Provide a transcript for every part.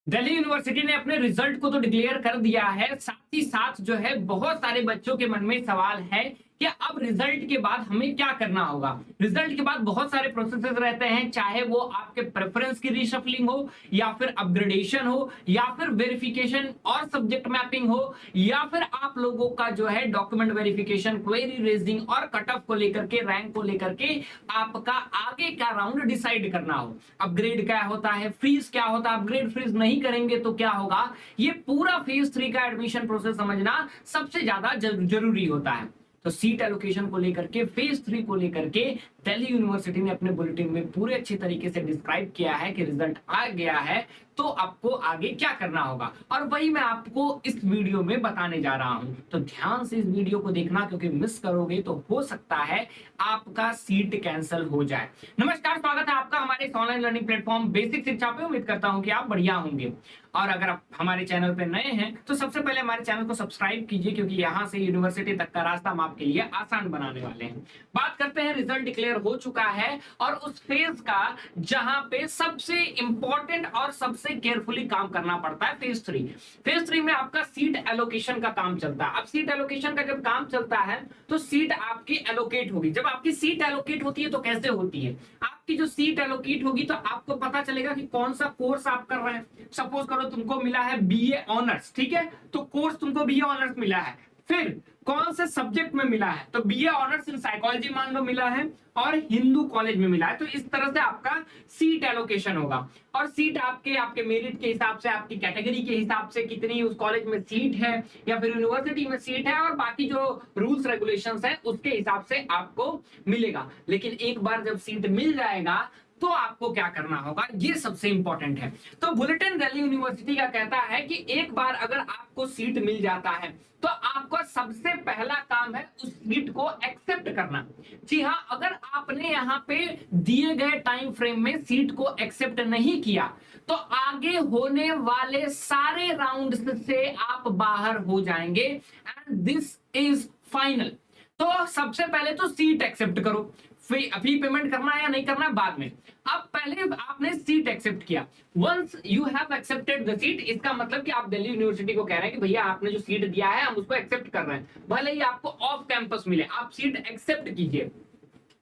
Delhi university ने अपने result को तो डिक्लेयर कर दिया है, साथ ही साथ जो है बहुत सारे बच्चों के मन में सवाल है कि अब रिजल्ट के बाद हमें क्या करना होगा। रिजल्ट के बाद बहुत सारे प्रोसेसेस रहते हैं, चाहे वो आपके प्रेफरेंस की रीशफलिंग हो या फिर अपग्रेडेशन हो या फिर वेरिफिकेशन और सब्जेक्ट मैपिंग हो या फिर आप लोगों का जो है डॉक्यूमेंट वेरिफिकेशन, क्वेरी रेजिंग और कट ऑफ को लेकर के, रैंक को लेकर के आपका आगे का राउंड डिसाइड करना हो। अपग्रेड क्या होता है, फ्रीज क्या होता है, अपग्रेड फ्रीज नहीं करेंगे तो क्या होगा, ये पूरा फेज 3 का एडमिशन प्रोसेस समझना सबसे ज्यादा जरूरी होता है। तो सीट एलोकेशन को लेकर के, फेज 3 को लेकर के दिल्ली यूनिवर्सिटी ने अपने बुलेटिन में पूरे अच्छे तरीके से डिस्क्राइब किया है कि रिजल्ट आ गया है तो आपको आगे क्या करना होगा, और वही मैं आपको इस वीडियो में बताने जा रहा हूं। तो ध्यान से इस वीडियो को देखना, क्योंकि मिस करोगे तो हो सकता है आपका सीट कैंसिल हो जाए। नमस्कार, स्वागत है आपका हमारे ऑनलाइन लर्निंग प्लेटफॉर्म बेसिक शिक्षा पे। उम्मीद करता हूं कि आप बढ़िया होंगे, और अगर आप हमारे चैनल पे नए हैं तो सबसे पहले हमारे चैनल को सब्सक्राइब कीजिए, क्योंकि यहां से यूनिवर्सिटी तक का रास्ता हम आपके लिए आसान बनाने वाले हैं। बात करते हैं, रिजल्ट डिक्लेयर हो चुका है और उस फेज का जहां पे सबसे इंपॉर्टेंट और सबसे केयरफुली काम करना पड़ता है, फेज 3। फेज 3 में आपका सीट एलोकेशन का काम चलता है। अब सीट एलोकेशन का जब काम चलता है तो सीट आपकी एलोकेट होगी। जब आपकी सीट एलोकेट होती है तो कैसे होती है, आपकी जो सीट एलोकेट होगी तो आपको पता चलेगा कि कौन सा कोर्स आप कर रहे हैं। सपोज करो तुमको मिला है बीए ऑनर्स, ठीक है, तो कोर्स तुमको बीए ऑनर्स मिला है। फिर कौन से सब्जेक्ट में मिला है, तो बीए ऑनर्स इन साइकोलॉजी मान लो मिला है और हिंदू कॉलेज में मिला है। तो इस तरह से आपका सीट एलोकेशन होगा, और सीट आपके आपके मेरिट के हिसाब से, आपकी कैटेगरी के हिसाब से कितनी उस कॉलेज में सीट है या फिर यूनिवर्सिटी में सीट है, और बाकी जो रूल्स रेगुलेशंस है उसके हिसाब से आपको मिलेगा। लेकिन एक बार जब सीट मिल जाएगा तो आपको क्या करना होगा, ये सबसे इंपॉर्टेंट है। तो बुलेटिन दिल्ली यूनिवर्सिटी का कहता है कि एक बार अगर आपको सीट मिल जाता है तो आपका सबसे पहला काम है उस सीट को एक्सेप्ट करना। जी हाँ, अगर आपने यहाँ पे दिए गए टाइम फ्रेम में सीट को एक्सेप्ट नहीं किया तो आगे होने वाले सारे राउंड से आप बाहर हो जाएंगे, एंड दिस इज फाइनल। तो सबसे पहले तो सीट एक्सेप्ट करो, फी पेमेंट करना है या नहीं करना है बाद में। अब पहले आपने सीट एक्सेप्ट किया, once you have accepted the seat, इसका मतलब कि आप दिल्ली यूनिवर्सिटी को कह रहे हैं कि भैया आपने जो सीट दिया है हम उसको एक्सेप्ट कर रहे हैं, भले ही आपको ऑफ कैंपस मिले, आप सीट एक्सेप्ट कीजिए।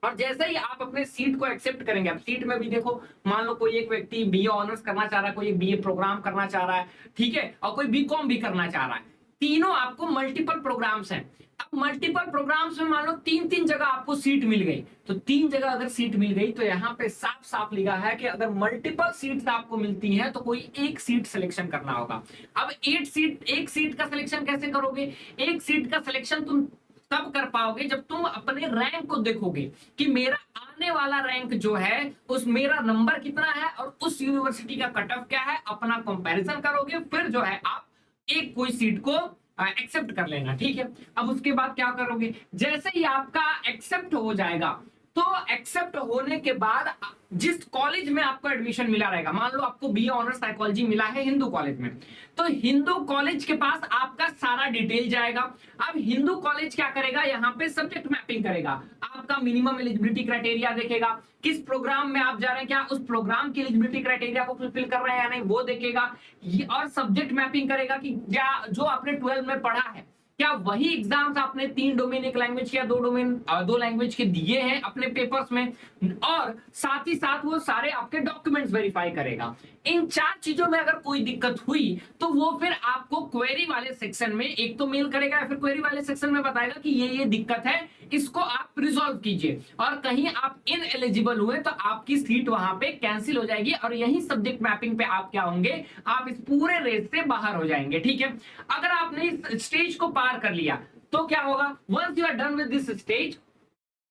और जैसे ही आप अपने सीट को एक्सेप्ट करेंगे, अब सीट में भी देखो, मान लो कोई एक व्यक्ति बीए ऑनर्स करना चाह रहा है, कोई एक बीए प्रोग्राम करना चाह रहा है, ठीक है, और कोई बीकॉम भी करना चाह रहा है। तीनों आपको मल्टीपल प्रोग्राम्स हैं। अब मल्टीपल प्रोग्राम्स में मान लो तीन तीन जगह आपको सीट मिल गई, तो तीन जगह अगर सीट मिल गई तो यहाँ पे साफ साफ लिखा है कि अगर मल्टीपल सीट्स आपको मिलती हैं तो कोई एक सीट सिलेक्शन करना होगा। अब एक सीट का सिलेक्शन कैसे करोगे, एक सीट का सिलेक्शन तुम तब कर पाओगे जब तुम अपने रैंक को देखोगे कि मेरा आने वाला रैंक जो है, उस मेरा नंबर कितना है और उस यूनिवर्सिटी का कट ऑफ क्या है, अपना कंपैरिजन करोगे, फिर जो है आप एक कोई सीट को एक्सेप्ट कर लेना, ठीक है। अब उसके बाद क्या करोगे, जैसे ही आपका एक्सेप्ट हो जाएगा तो एक्सेप्ट होने के बाद जिस कॉलेज में आपको एडमिशन मिला रहेगा, मान लो आपको बीए ऑनर्स साइकोलॉजी मिला है हिंदू कॉलेज में, तो हिंदू कॉलेज के पास आपका सारा डिटेल जाएगा। अब हिंदू कॉलेज क्या करेगा, यहाँ पे सब्जेक्ट मैपिंग करेगा, आपका मिनिमम एलिजिबिलिटी क्राइटेरिया देखेगा, किस प्रोग्राम में आप जा रहे हैं, क्या उस प्रोग्राम की एलिजिबिलिटी क्राइटेरिया को फुलफिल कर रहे हैं या नहीं वो देखेगा, और सब्जेक्ट मैपिंग करेगा कि क्या जो आपने 12 में पढ़ा है क्या वही एग्जाम्स आपने 3 डोमेन एक लैंग्वेज या 2 डोमेन 2 लैंग्वेज के दिए हैं अपने पेपर्स में, और साथ ही साथ वो सारे आपके डॉक्यूमेंट्स वेरीफाई करेगा। इन चार चीजों में अगर कोई दिक्कत हुई तो वो फिर आपको क्वेरी वाले सेक्शन में एक तो मेल करेगा या फिर क्वेरी वाले सेक्शन में बताएगा कि ये दिक्कत है, इसको आप रिजॉल्व कीजिए, और कहीं आप इन एलिजिबल हुए तो आपकी सीट वहां पे कैंसिल हो जाएगी और यही सब्जेक्ट मैपिंग पे आप क्या होंगे, आप इस पूरे रेस से बाहर हो जाएंगे, ठीक है। अगर आपने इस स्टेज को पार कर लिया तो क्या होगा, once you are done with this stage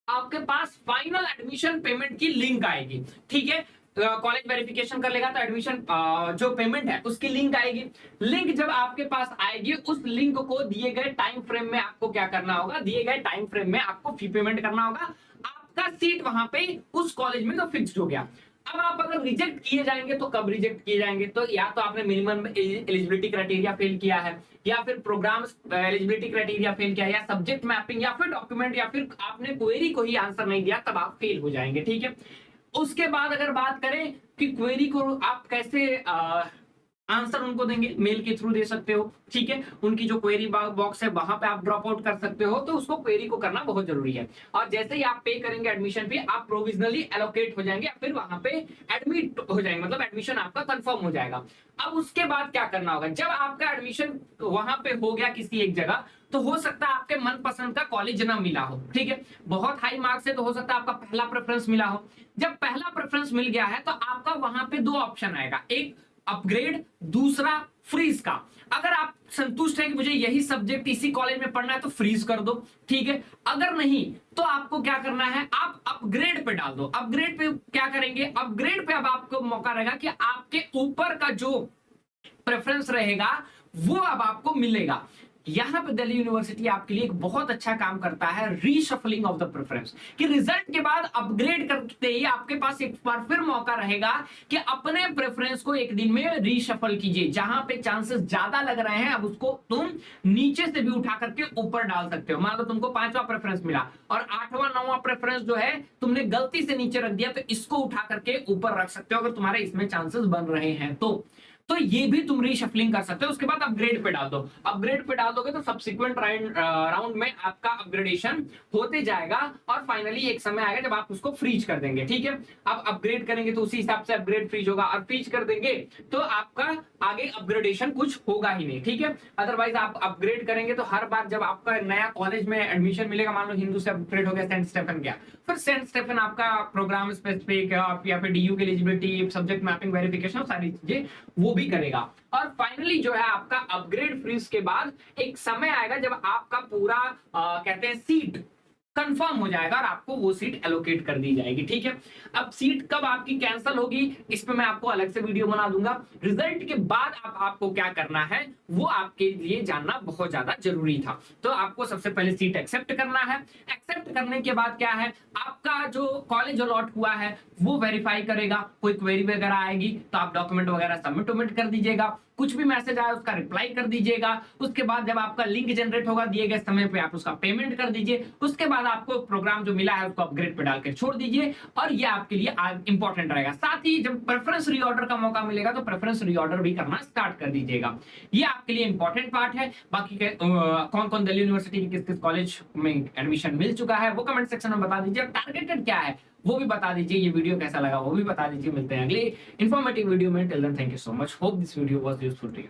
आपके पास फाइनल एडमिशन पेमेंट की लिंक आएगी, ठीक है। कॉलेज वेरिफिकेशन कर लेगा तो एडमिशन जो पेमेंट है उसकी लिंक आएगी। लिंक जब आपके पास आएगी, उस लिंक को दिए गए टाइम फ्रेम में आपको क्या करना होगा, दिए गए टाइम फ्रेम में आपको फी पेमेंट करना होगा, आपका सीट वहां पे उस कॉलेज में तो फिक्स्ड हो गया। अब आप अगर रिजेक्ट किए जाएंगे तो कब रिजेक्ट किए जाएंगे, तो या तो आपने मिनिमम एलिजिबिलिटी क्राइटेरिया फेल किया है, या फिर प्रोग्राम एलिजिबिलिटी क्राइटेरिया फेल किया, या सब्जेक्ट मैपिंग, या फिर डॉक्यूमेंट, या फिर आपने क्वेरी को ही आंसर नहीं दिया, तब आप फेल हो जाएंगे, ठीक है। उसके बाद अगर बात करें कि क्वेरी को आप कैसे आंसर उनको देंगे, मेल के थ्रू दे सकते हो, ठीक है। उनकी जो क्वेरी बॉक्स है वहां पे आप ड्रॉप आउट कर सकते हो, तो उसको क्वेरी को करना बहुत जरूरी है। और जैसे ही आप पे करेंगे एडमिशन फी, आप प्रोविजनली एलोकेट हो जाएंगे, फिर वहां पे एडमिट हो जाएंगे, मतलब एडमिशन आपका कंफर्म हो जाएगा। अब उसके बाद क्या करना होगा, जब आपका एडमिशन वहां पे हो गया किसी एक जगह, तो हो सकता है आपके मनपसंद का कॉलेज ना मिला हो, ठीक है। बहुत हाई मार्क्स है तो हो सकता है आपका पहला प्रेफरेंस मिला हो। जब पहला प्रेफरेंस मिल गया है तो आपका वहां पे दो ऑप्शन आएगा, एक अपग्रेड, दूसरा फ्रीज का। अगर आप संतुष्ट हैं कि मुझे यही सब्जेक्ट इसी कॉलेज में पढ़ना है तो फ्रीज कर दो, ठीक है। अगर नहीं तो आपको क्या करना है, आप अपग्रेड पे डाल दो। अपग्रेड पे क्या करेंगे, अपग्रेड पे अब आपको मौका रहेगा कि आपके ऊपर का जो प्रेफरेंस रहेगा वो अब आपको मिलेगा। यहां पे दिल्ली यूनिवर्सिटी आपके लिए एक बहुत अच्छा काम करता है, रीशफलिंग ऑफ द प्रेफरेंस, कि रिजल्ट के बाद अपग्रेड करते ही आपके पास एक बार फिर मौका रहेगा कि अपने प्रेफरेंस को एक दिन में रीशफल कीजिए। जहां पे चांसेस ज्यादा लग रहे हैं अब उसको तुम नीचे से भी उठा करके ऊपर डाल सकते हो। मान लो तुमको 5वां प्रेफरेंस मिला और 8वां 9वां प्रेफरेंस जो है तुमने गलती से नीचे रख दिया, तो इसको उठा करके ऊपर रख सकते हो अगर तुम्हारे इसमें चांसेस बन रहे हैं तो ये भी तुम रीशफलिंग कर सकते हो। उसके बाद अपग्रेड पे डाल दो। अपग्रेड पे डाल दोगे तो सब्सिक्वेंट राउंड में आपका अपग्रेडेशन होते जाएगा और फाइनली एक समय आएगा जब आप उसको फ्रीज कर देंगे, ठीक है। अब अपग्रेड करेंगे तो उसी हिसाब से अपग्रेड फ्रीज होगा, और फ्रीज कर देंगे तो आपका आगे अपग्रेडेशन कुछ होगा ही नहीं, ठीक है। अदरवाइज आप अपग्रेड करेंगे तो हर बार जब आपका नया कॉलेज में एडमिशन मिलेगा, मान लो हिंदू से अपग्रेड हो गया सेंट स्टेफन गया, फिर सेंट स्टेफन आपका प्रोग्राम स्पेसिफिक या फिर डीयू की एलिजिबिलिटी, सब्जेक्ट मैपिंग वेरिफिकेशन, सारी चीजें वो भी करेगा। और फाइनली जो है आपका अपग्रेड फ्रीज के बाद एक समय आएगा जब आपका पूरा कहते हैं सीट कंफर्म हो जाएगा और आपको वो सीट एलोकेट कर दी जाएगी, ठीक है। अब सीट कब आपकी कैंसिल होगी इस पे मैं आपको अलग से वीडियो बना दूंगा। रिजल्ट के बाद आपको क्या करना है वो आपके लिए जानना बहुत ज्यादा जरूरी था। तो आपको सबसे पहले सीट एक्सेप्ट करना है। एक्सेप्ट करने के बाद क्या है, आपका जो कॉलेज अलॉट हुआ है वो वेरीफाई करेगा। कोई क्वेरी वगैरह आएगी तो आप डॉक्यूमेंट वगैरह सबमिट कर दीजिएगा। कुछ भी मैसेज आए उसका रिप्लाई कर दीजिएगा। उसके बाद जब आपका लिंक जनरेट होगा दिए गए समय पे आप उसका पेमेंट कर दीजिए। उसके बाद आपको प्रोग्राम जो मिला है उसको अपग्रेड पे डालकर छोड़ दीजिए और ये आपके लिए इंपॉर्टेंट रहेगा। साथ ही जब प्रेफरेंस रीऑर्डर का मौका मिलेगा तो प्रेफरेंस रीऑर्डर भी करना स्टार्ट कर दीजिएगा। ये आपके लिए इंपॉर्टेंट पार्ट है। बाकी कौन कौन दिल्ली यूनिवर्सिटी के किस किस कॉलेज में एडमिशन मिल चुका है वो कमेंट सेक्शन में बता दीजिए। टारगेटेड क्या है वो भी बता दीजिए। ये वीडियो कैसा लगा वो भी बता दीजिए। मिलते हैं अगले इंफॉर्मेटिव वीडियो में। Till then thank you so much. Hope this video was useful to you.